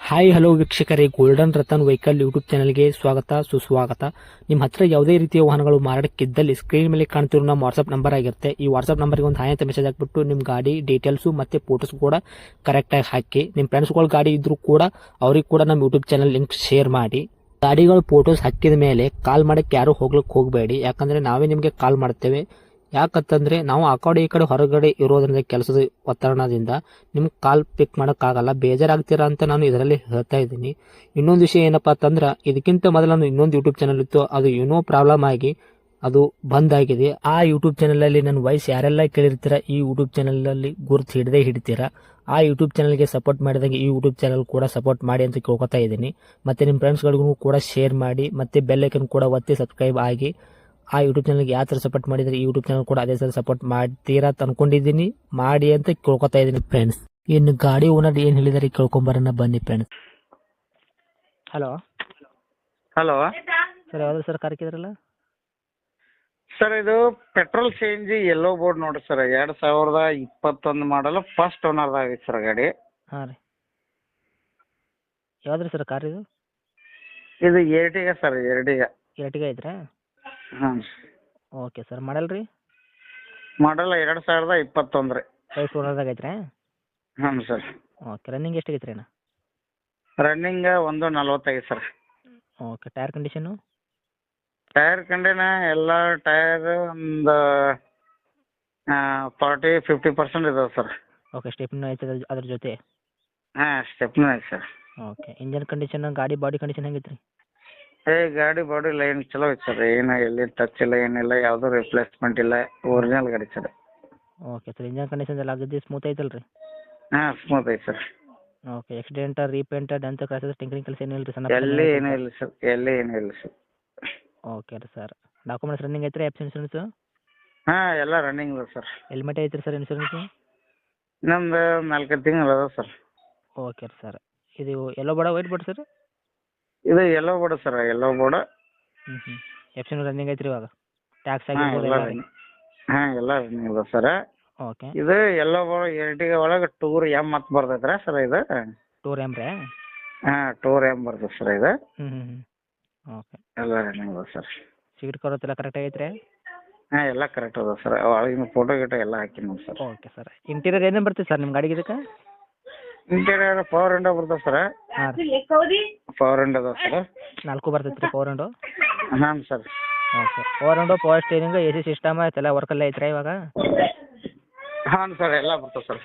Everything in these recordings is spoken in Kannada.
ಹಾಯ್ ಹಲೋ ವೀಕ್ಷಕರೇ, ಗೋಲ್ಡನ್ ರತನ್ ವೆಹಿಕಲ್ ಯೂಟ್ಯೂಬ್ ಚಾನಲ್ಗೆ ಸ್ವಾಗತ ಸುಸ್ವಾಗತ. ನಿಮ್ಮ ಹತ್ರ ಯಾವುದೇ ರೀತಿಯ ವಾಹನಗಳು ಮಾರಾಟಕ್ಕಿದ್ದಲ್ಲಿ ಸ್ಕ್ರೀನ್ ಮೇಲೆ ಕಾಣ್ತಿರೋ ನಮ್ಮ ವಾಟ್ಸ್ಆಪ್ ನಂಬರ್ ಆಗಿರುತ್ತೆ. ಈ ವಾಟ್ಸ್ಆಪ್ ನಂಬರ್ಗೆ ಒಂದು ಹಾಯ್ ಅಂತ ಮೆಸೇಜ್ ಹಾಕ್ಬಿಟ್ಟು ನಿಮ್ಮ ಗಾಡಿ ಡೀಟೇಲ್ಸು ಮತ್ತೆ ಫೋಟೋಸ್ ಕೂಡ ಕರೆಕ್ಟಾಗಿ ಹಾಕಿ. ನಿಮ್ಮ ಫ್ರೆಂಡ್ಸ್ಗಳ ಗಾಡಿ ಇದ್ರೂ ಕೂಡ ಅವ್ರಿಗೆ ಕೂಡ ನಮ್ಮ ಯೂಟ್ಯೂಬ್ ಚಾನಲ್ ಲಿಂಕ್ ಶೇರ್ ಮಾಡಿ. ಗಾಡಿಗಳು ಫೋಟೋಸ್ ಹಾಕಿದ ಮೇಲೆ ಕಾಲ್ ಮಾಡಕ್ಕೆ ಯಾರು ಹೋಗ್ಲಿಕ್ಕೆ ಹೋಗಬೇಡಿ, ಯಾಕಂದ್ರೆ ನಾವೇ ನಿಮಗೆ ಕಾಲ್ ಮಾಡ್ತೇವೆ. ಯಾಕಂತಂದ್ರೆ ನಾವು ಆ ಕಡೆ ಈ ಕಡೆ ಹೊರಗಡೆ ಇರೋದ್ರಿಂದ ಕೆಲಸದ ಒತ್ತಡದಿಂದ ನಿಮ್ಗೆ ಕಾಲ್ ಪಿಕ್ ಮಾಡೋಕ್ಕಾಗಲ್ಲ, ಬೇಜಾರಾಗ್ತೀರಾ ಅಂತ ನಾನು ಇದರಲ್ಲಿ ಹೇಳ್ತಾ ಇದ್ದೀನಿ. ಇನ್ನೊಂದು ವಿಷಯ ಏನಪ್ಪಾ ಅಂತಂದ್ರೆ, ಇದಕ್ಕಿಂತ ಮೊದಲು ನಾನು ಇನ್ನೊಂದು ಯೂಟ್ಯೂಬ್ ಚಾನಲ್ ಇತ್ತು, ಅದು ಏನೋ ಪ್ರಾಬ್ಲಮ್ ಆಗಿ ಅದು ಬಂದ್ ಆಗಿದೆ. ಆ ಯೂಟ್ಯೂಬ್ ಚಾನಲ್ ಅಲ್ಲಿ ನನ್ನ ವಾಯ್ಸ್ ಯಾರೆಲ್ಲ ಕೇಳಿರ್ತೀರಾ, ಈ ಯೂಟ್ಯೂಬ್ ಚಾನಲ್ ಅಲ್ಲಿ ಗುರುತು ಹಿಡಿತೀರಾ. ಆ ಯೂಟ್ಯೂಬ್ ಚಾನಲ್ಗೆ ಸಪೋರ್ಟ್ ಮಾಡಿದಾಗ ಈ ಯೂಟ್ಯೂಬ್ ಚಾನಲ್ ಕೂಡ ಸಪೋರ್ಟ್ ಮಾಡಿ ಅಂತ ಕೇಳ್ಕೊತಾ ಇದ್ದೀನಿ. ಮತ್ತೆ ನಿಮ್ಮ ಫ್ರೆಂಡ್ಸ್ಗಳಿಗೂ ಕೂಡ ಶೇರ್ ಮಾಡಿ, ಮತ್ತೆ ಬೆಲ್ ಐಕನ್ ಕೂಡ ಒತ್ತಿ ಸಬ್ಸ್ಕ್ರೈಬ್ ಆಗಿ. ಆ ಯೂಟ್ಯೂಬ್ ಚಾನಲ್ಗೆ ಯಾವ ಥರ ಸಪೋರ್ಟ್ ಮಾಡಿದರೆ ಈ ಯೂಟ್ಯೂಬ್ ಚಾನಲ್ ಕೂಡ ಅದೇ ಥರ ಸಪೋರ್ಟ್ ಮಾಡ್ತೀರಾ ಅಂತ ಅನ್ಕೊಂಡಿದ್ದೀನಿ. ಮಾಡಿ ಅಂತ ಕೇಳ್ಕೊತಾ ಇದ್ದೀನಿ ಫ್ರೆಂಡ್ಸ್. ಇನ್ನು ಗಾಡಿ ಓನರ್ ಏನು ಹೇಳಿದಾರೆ ಕೇಳ್ಕೊಂಬರೋಣ ಬನ್ನಿ ಫ್ರೆಂಡ್ಸ್. ಹಲೋ ಹಲೋ ಸರ್, ಯಾವ್ದು ಸರ್ ಕಾರ್ ಹಾಕಿದ್ರಲ್ಲ? ಸರ್, ಇದು petrol C N G yellow board ನೋಡ್ರಿ ಸರ್. 2021 ಮಾಡಲ್, ಫಸ್ಟ್ ಓನರ್ದಾಗ ಸರ್ ಗಾಡಿ. ಹಾಂ ರೀ, ಯಾವ್ದು ರೀ ಸರ್ ಕಾರ್ ಇದು? ಇದು ಎರ್ಟಿಗ ಸರ್, ಎರ್ಟಿಗ. ಎರಟಿಗೆ ಐತ್ರಾ? ಹಾಂ ಓಕೆ ಸರ್, ಮಾಡಲ್ ರೀ? ಮಾಡಲ್ 2021 ರೀ. ಫಸ್ಟ್ ಓನರ್ದಾಗ ಐತ್ರಾ? ಹಾಂ ಸರ್. ಓಕೆ, ರನ್ನಿಂಗ್ ಎಷ್ಟು ಆಗೈತೆ ರೀ ಅಣ್ಣ? Running 1:45 sir. Okay, tyre condition? Tyre ಕಂಡಿನ ಎಲ್ಲ ಟೈರ್ ಒಂದು 40-50% ಇದಾವೆ ಸರ್. ಓಕೆ, ಸ್ಟೆಪ್ನೂ ಐತೆ ಅದ್ರ ಜೊತೆ? ಹಾಂ, ಸ್ಟೆಪ್ನೂ ಐತೆ ಸರ್. ಓಕೆ, ಇಂಜನ್ ಕಂಡೀಷನ್, ಗಾಡಿ ಬಾಡಿ ಕಂಡೀಷನ್ ಹೆಂಗೈತೆ ರೀ? ಗಾಡಿ ಬಾಡಿ ಲೈನ್ ಚಲೋ ಐತೆ ಸರ್. ಏನು ಎಲ್ಲಿ ಟಚ್ ಇಲ್ಲ, ಏನಿಲ್ಲ, ಯಾವುದೂ ರಿಪ್ಲೇಸ್ಮೆಂಟ್ ಇಲ್ಲ, ಒರಿಜಿನಲ್ ಗಾಡಿ sir. Okay sir, engine condition ಎಲ್ಲ ಆಗಿದ್ದು ಸ್ಮೂತ್ ಐತಲ್ಲ ರೀ? ಹಾಂ, ಸ್ಮೂತ್ ಐತೆ sir. Okay, accident, repaint, dent, scratches, tinkering ಕೆಲಸ ಏನಿಲ್ಲ ರೀ? ಎಲ್ಲಿ ಏನೂ ಇಲ್ಲ ಸರ್, ಎಲ್ಲಿ ಏನೂ ಇಲ್ಲ ಸರ್. ಓಕೆ ರೀ ಸರ್, ಡಾಕ್ಯುಮೆಂಟ್ಸ್ ರನ್ನಿಂಗ್ ಐತ್ರಿ? ಎಫ್ ಇನ್ಸೂರೆನ್ಸು ಹಾಂ, ಎಲ್ಲ ರನ್ನಿಂಗ್ ಇದೆ ಸರ್. ಹೆಲ್ಮೆಟ್ ಐತ್ರಿ ಸರ್ ಇನ್ಸೂರೆನ್ಸು? ನಮ್ದು 4 ತಿಂಗಳು ಅದಾವೆ ಸರ್. ಓಕೆ ರೀ ಸರ್, ಇದು ಎಲ್ಲೋ ಬೋರ್ಡ ವೈಟ್ ಬೋರ್ಡ್ ಸರ್? ಇದು yellow board sir, yellow board. F C running ಐತ್ರಿ ಇವಾಗ? ಟ್ಯಾಕ್ಸ್ ಹಾಂ, ಆಗಿರ್ಬೋದು ಎಲ್ಲ ಎಲ್ಲ ರೀ? ರನ್ನಿಂಗ್. ಹಾಂ, ಎಲ್ಲ ರನ್ನಿಂಗ್ ಇದೆ ಸರ್. ಓಕೆ, ಇದು ಯೆಲ್ಲೋ ಬೋರ್ಡ್ ಎರ್ಟಿಗ ಒಳಗೆ ಟೂರ್ ಎಮ್ ಅಂತ ಬರ್ತೈತ್ರಾ ಸರ್ ಇದು? ಟೂರ್ ಎಮ್ ರೀ? ಹಾಂ, ಟೂರ್ ಎಮ್ ಬರ್ತದೆ ಸರ್ ಇದು. ಓಕೆ, ಎಲ್ಲ ರನ್ನಿಂಗ್ ಇದೆ ಸರ್. ಸೀಟ್ ಕವರ್ ಎಲ್ಲ ಕರೆಕ್ಟ್ ಆಗೈತೆ ರೀ? ಹಾಂ, ಎಲ್ಲ ಕರೆಕ್ಟ್ ಅದ ಸರ್. ಒಳಗಿನ ಫೋಟೋ ಗಿಟೋ ಎಲ್ಲ ಹಾಕಿನಿ ಸರ್. ಓಕೆ ಸರ್, ಇಂಟೀರಿಯರ್ ಏನೇನು ಬರ್ತದೆ ಸರ್ ನಿಮ್ಮ ಗಾಡಿಗೆ ಇದಕ್ಕೆ? ಇಂಟೀರಿಯರ್ ಪವರ್ ವಿಂಡೋ ಬರ್ತದೆ ಸರ್. ಹಾಂ ರೀ, ಪವರ್ ವಿಂಡೋ ಅದ ಸರ್. 4 ಬರ್ತೈತೆ ರೀ ಪವರ್ ವಿಂಡೋ? ಹಾಂ sir. Okay, power window, power steering, A C system ಎಲ್ಲ ವರ್ಕಲ್ಲೇ ಐತ್ರಿ ಇವಾಗ? ಹಾಂ ಸರ್, ಎಲ್ಲ ಬರ್ತದೆ ಸರ್.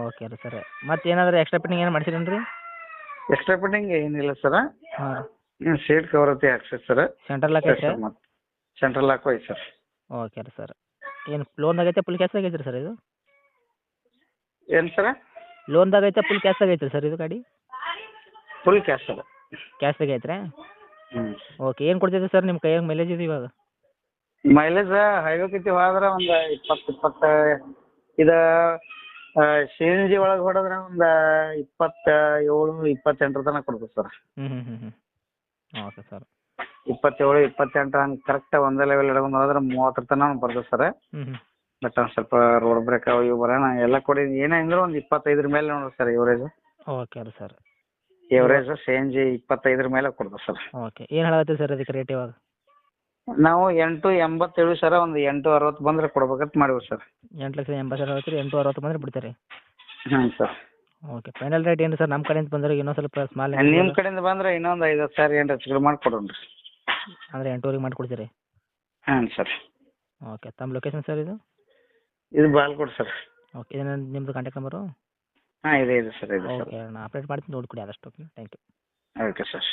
ಓಕೆ ರೀ ಸರ್, ಮತ್ತೆ ಏನಾದರೂ ಎಕ್ಸ್ಟ್ರಾ ಫಿಟ್ಟಿಂಗ್ ಏನು ಮಾಡ್ಸಿರೇನು ರೀ? ಎಕ್ಸ್ಟ್ರಾ ಫಿಟ್ಟಿಂಗ್ ಏನಿಲ್ಲ ಸರ್. ಹಾಂ, ಸೀಟ್ ಕವರ್ ಐತಿ ಹಾಕ್ಸಿ ಸರ್. ಸೆಂಟ್ರಲ್ ಲಾಕ್ ಐತೆ? ಮತ್ತು ಸೆಂಟ್ರಲ್ ಲಾಕ್ ಐತೆ ಸರ್. ಓಕೆ ರೀ ಸರ್, ಏನು ಲೋನ್ದಾಗ ಐತೆ ಫುಲ್ ಕ್ಯಾಶ್ದಾಗ ಐತೆ ರೀ ಸರ್ ಇದು? ಏನು ಸರ್? ಲೋನ್ದಾಗ ಐತೆ ಫುಲ್ ಕ್ಯಾಶ್ದಾಗ ಐತೆ ಸರ್ ಇದು ಗಾಡಿ? Full cash sir. ಕ್ಯಾಶ್ದಾಗ ಐತ್ರಾ? ಹ್ಞೂ. ಓಕೆ, ಏನು ಕೊಡ್ತೈತೆ ಸರ್ ನಿಮ್ಮ ಕೈಯಾಗ ಮೈಲೇಜ್ ಇದು ಇವಾಗ? ಮೈಲೇಜ್ ಹೈವೇ ಕಿತ್ತಿ ಹೋದ್ರೆ ಒಂದು 20 ಇದು ಸಿ ಎನ್ ಜಿ ಒಳಗೆ ಹೊಡೆದ್ರೆ ಒಂದು 27-28 ತನಕ ಕೊಡ್ತದೆ ಸರ್. Okay sir. 27-28 ಹಂಗೆ ಕರೆಕ್ಟ್ ಒಂದೇ ಲೆವೆಲ್ ಹಿಡ್ಕೊಂಡು ಹೋದ್ರೆ 30 ತನಕ ಬರ್ತದೆ ಸರ್. ಬಟ್ ಒಂದು ಸ್ವಲ್ಪ ರೋಡ್ ಬ್ರೇಕ್ ಅವು ಇವು ಬರೋಣ ಎಲ್ಲ ಕೊಡಿ, ಏನೇ ಅಂದ್ರೆ ಒಂದು 25 ಮೇಲೆ ನೋಡ್ರಿ ಸರ್ ಎವರೇಜ್. ಓಕೆ ರೀ sir, average C N G 25 ಮೇಲೆ ಕೊಡ್ತದೆ ಸರ್. ಓಕೆ, ಏನು ಹೇಳತ್ತೀವಿ ಸರ್ ಅದಕ್ಕೆ ರೇಟ್ ಇವಾಗ? ನಾವು 8.87 ಸರ್, ಒಂದು 8.60 ಬಂದರೆ ಕೊಡ್ಬೇಕಂತ ಮಾಡಿವಿ ಸರ್. 8,80,000 ಹೇಳ್ತೀರಿ, 8.60 ಬಂದರೆ ಬಿಡ್ತೀರಿ? ಹಾಂ ಸರ್. ಓಕೆ, ಫೈನಲ್ ರೇಟ್ ಏನು ಸರ್? ನಮ್ಮ ಕಡೆಯಿಂದ ಬಂದರೆ ಇನ್ನೊಂದು ಸ್ವಲ್ಪ ಸ್ಮಾಲ್ ನಿಮ್ಮ ಕಡೆಯಿಂದ ಬಂದರೆ ಇನ್ನೊಂದು 50,000 ಏನು ಹೆಚ್ಚು ಕಡಿಮೆ ಮಾಡಿ ಕೊಡೋಣ ರೀ. ಅಂದರೆ 8,000 ಮಾಡಿಕೊಡ್ತೀರಿ? ಹಾಂ ಸರ್. ಓಕೆ, ತಮ್ಮ ಲೊಕೇಶನ್ ಸರ್ ಇದು? ಇದು ಬಾಲ್ಕೋಟ್ ಸರ್. ಓಕೆ, ಇದು ನಿಮ್ಮದು ಕಾಂಟ್ಯಾಕ್ಟ್ ನಂಬರು? ಹಾಂ, ಇದೆ ಸರ್, ಇದೆ ಸರ್. ಓಕೆ, ನಾನು ಅಪ್ಡೇಟ್ ಮಾಡ್ತೀನಿ, ನೋಡಿಕೊಡಿ ಆದಷ್ಟು. Okay, thank you. Okay sir.